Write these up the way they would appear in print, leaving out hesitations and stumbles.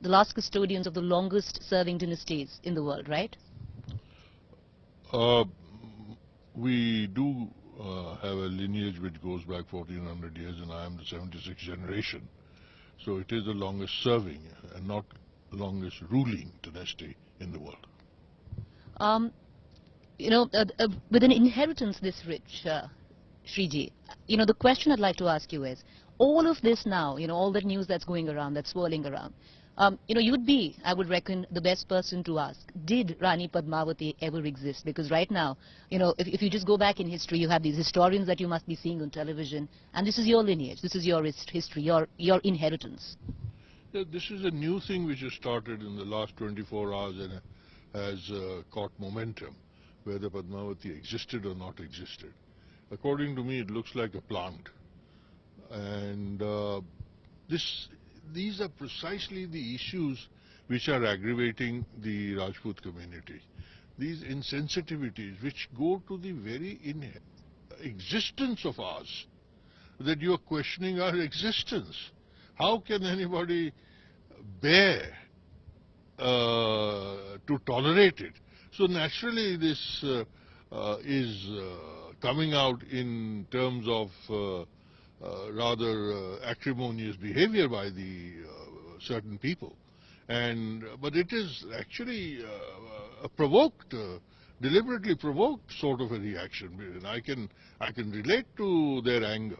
the last custodians of the longest serving dynasties in the world, right? We do have a lineage which goes back 1400 years, and I am the 76th generation. So it is the longest serving and not the longest ruling dynasty in the world. With an inheritance this rich, Shriji, the question I'd like to ask you is, all of this now, all the news that's going around, that's swirling around, you'd be, I would reckon, the best person to ask, did Rani Padmavati ever exist? Because right now, if you just go back in history, you have these historians that you must be seeing on television, and this is your lineage, this is your history, your inheritance. Yeah, this is a new thing which has started in the last 24 hours and has caught momentum, whether Padmavati existed or not existed. According to me, it looks like a plant. And these are precisely the issues which are aggravating the Rajput community. These insensitivities which go to the very existence of ours, that you are questioning our existence. How can anybody bear to tolerate it? So naturally this is coming out in terms of rather acrimonious behavior by the certain people, but it is actually a provoked, deliberately provoked sort of a reaction, and I can relate to their anger.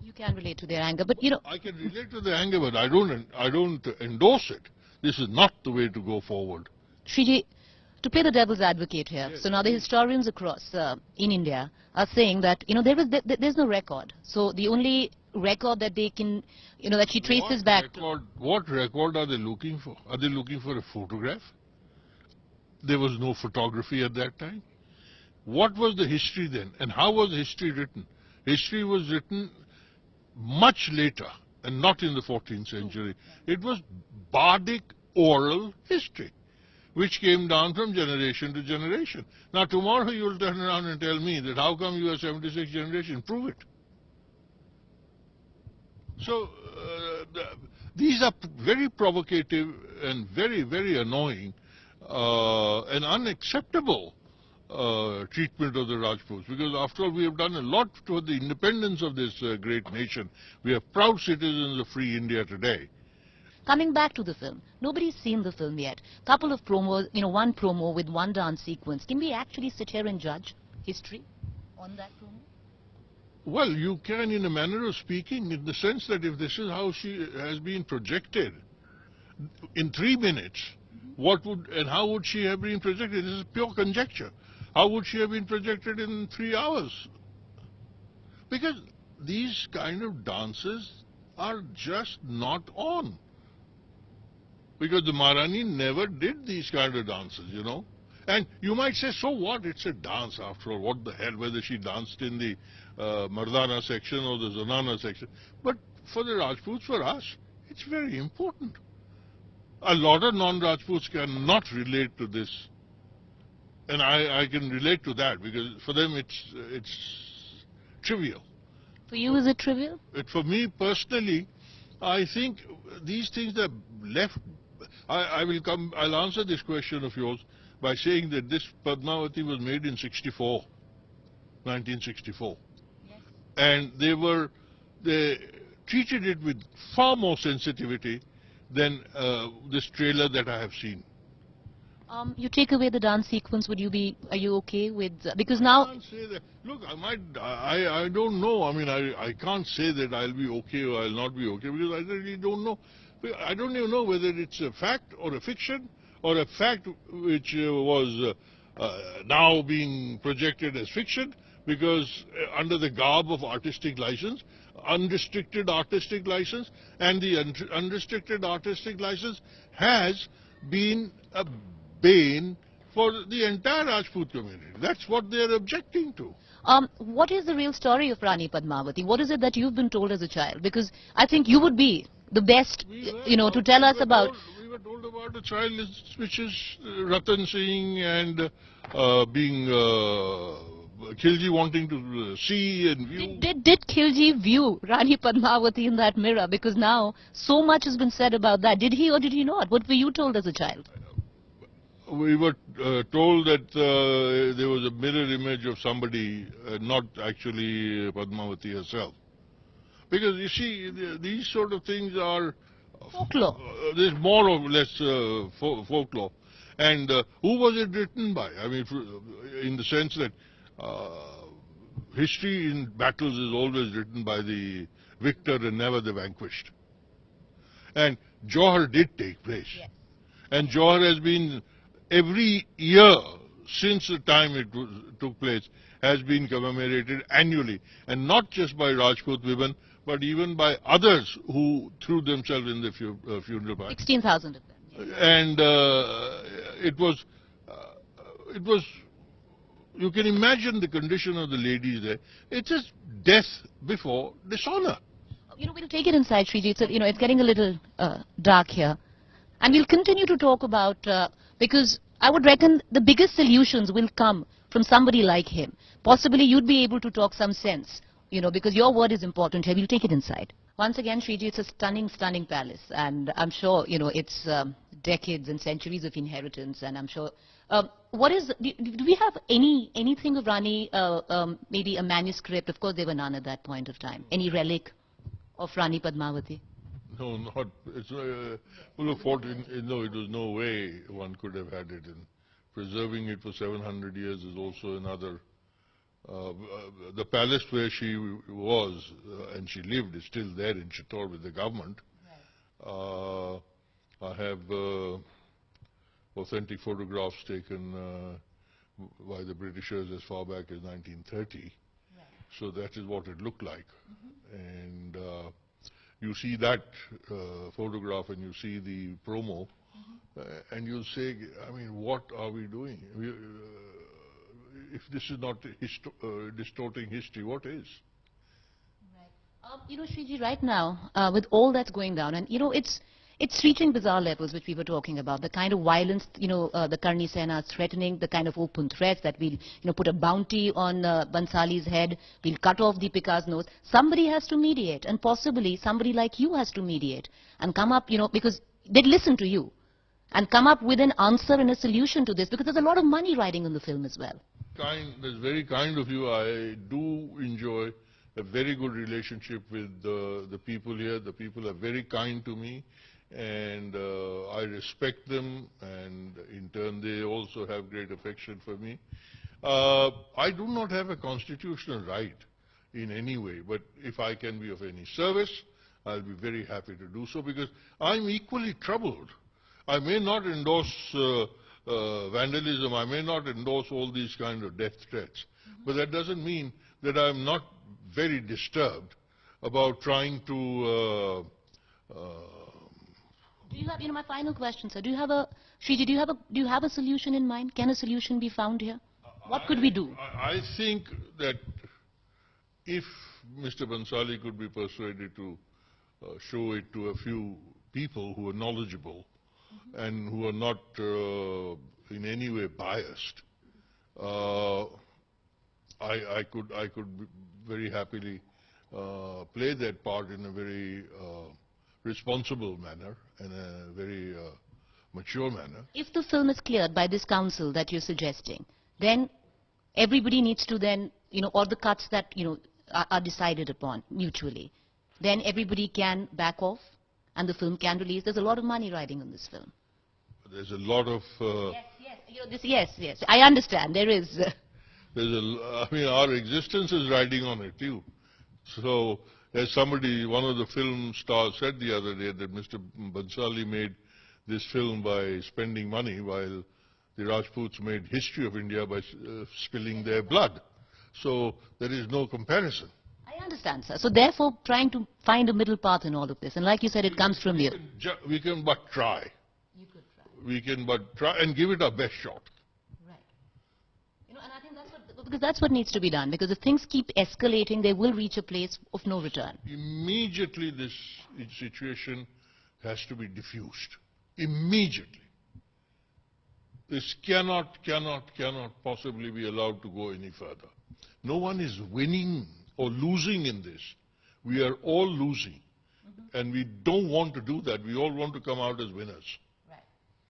You can relate to their anger, but I can relate to their anger, but I don't endorse it. This is not the way to go forward. Shriji, to play the devil's advocate here, yes, so now the historians across in India are saying that there's no record. So the only record that they can, that she traces back to. What record are they looking for? Are they looking for a photograph? There was no photography at that time. What was the history then, and how was history written? History was written much later, and not in the 14th century. It was bardic oral history, which came down from generation to generation. Now tomorrow you will turn around and tell me that how come you are 76th generation? Prove it. So these are very provocative and very, very annoying and unacceptable treatment of the Rajputs, because after all we have done a lot toward the independence of this great nation. We are proud citizens of free India today. Coming back to the film, nobody's seen the film yet. Couple of promos, one promo with one dance sequence. Can we actually sit here and judge history on that promo? Well, you can, in a manner of speaking, in the sense that if this is how she has been projected in 3 minutes, how would she have been projected? This is pure conjecture. How would she have been projected in 3 hours? Because these kind of dances are just not on. Because the Maharani never did these kind of dances, And you might say, so what? It's a dance after all. What the hell, whether she danced in the Mardana section or the Zanana section. But for the Rajputs, for us, it's very important. A lot of non-Rajputs cannot relate to this. And I can relate to that, because for them it's trivial. For you, is it trivial? For me personally, I think these things are left. I'll answer this question of yours by saying that this Padmavati was made in 1964. Yes. And they treated it with far more sensitivity than this trailer that I have seen. You take away the dance sequence, are you okay with, because now... I can't say that. Look, I don't know. I mean, I can't say that I'll be okay or I'll not be okay, because I really don't know. I don't even know whether it's a fact or a fiction, or a fact which was now being projected as fiction, because under the garb of artistic license, unrestricted artistic license, and the unrestricted artistic license has been a bane for the entire Rajput community. That's what they are objecting to. What is the real story of Rani Padmavati? What is it that you've been told as a child? Because I think you would be the best, to tell us about. We were told about a child which is Ratan Singh and being Khilji wanting to see and view. Did Khilji view Rani Padmavati in that mirror? Because now so much has been said about that. Did he or did he not? What were you told as a child? We were told that there was a mirror image of somebody, not actually Padmavati herself. Because you see, these sort of things are Folklore. there's more or less folklore. And who was it written by? I mean, in the sense that history in battles is always written by the victor and never the vanquished. And Johar did take place. Yes. And Johar has been, every year since the time it took place, has been commemorated annually. And not just by Rajput women, but even by others who threw themselves in the funeral pyre. 16,000 of them. Yes. And it was, you can imagine the condition of the ladies there. It's just death before dishonor. You know, we'll take it inside, Shriji. It's getting a little dark here. And we'll continue to talk about, because I would reckon the biggest solutions will come from somebody like him. Possibly you'd be able to talk some sense, because your word is important here. We'll take it inside. Once again, Shriji, it's a stunning, stunning palace. And I'm sure, it's decades and centuries of inheritance. And I'm sure, do we have anything of Rani, maybe a manuscript? Of course, there were none at that point of time. Any relic of Rani Padmavati? No, not. It's full of no, it was no way one could have had it. And preserving it for 700 years is also another. The palace where she was and she lived is still there in Chittor with the government. Right. I have authentic photographs taken by the Britishers as far back as 1930. Right. So that is what it looked like. And you see that photograph and you see the promo, and you'll say, I mean, what are we doing? If this is not distorting history, what is? Right. Shriji, right now, with all that's going down, and it's reaching bizarre levels, which we were talking about. The kind of violence, the Karni Sena is threatening, the kind of open threats that we'll, put a bounty on Bansali's head, we'll cut off Deepika's nose. Somebody has to mediate, and possibly somebody like you has to mediate and come up, because they'd listen to you and come up with an answer and a solution to this, because there's a lot of money riding on the film as well. That's very kind of you. I do enjoy a very good relationship with the people here. The people are very kind to me. And I respect them, and in turn they also have great affection for me. I do not have a constitutional right in any way, but if I can be of any service, I'll be very happy to do so, because I'm equally troubled. I may not endorse vandalism, I may not endorse all these kind of death threats, but that doesn't mean that I'm not very disturbed about trying to do you have, my final question, sir, Shriji, do you have a solution in mind? Can a solution be found here? What could we do? I think that if Mr. Bansali could be persuaded to show it to a few people who are knowledgeable and who are not in any way biased, I could very happily play that part in a very responsible manner and a very mature manner. If the film is cleared by this council that you're suggesting, then everybody needs to then, or the cuts that, are decided upon mutually, then everybody can back off and the film can release. There's a lot of money riding on this film. There's a lot of... yes. I understand. There is... I mean, our existence is riding on it too. So, as one of the film stars said the other day, that Mr. Bansali made this film by spending money, while the Rajputs made history of India by spilling their blood. So there is no comparison. I understand, sir. So therefore, trying to find a middle path in all of this. And like you said, it comes from you. We can but try. You could try. We can but try and give it our best shot. Right. And I think because that's what needs to be done. Because if things keep escalating, they will reach a place of no return. Immediately this situation has to be diffused. Immediately. This cannot possibly be allowed to go any further. No one is winning or losing in this. We are all losing. And we don't want to do that. We all want to come out as winners.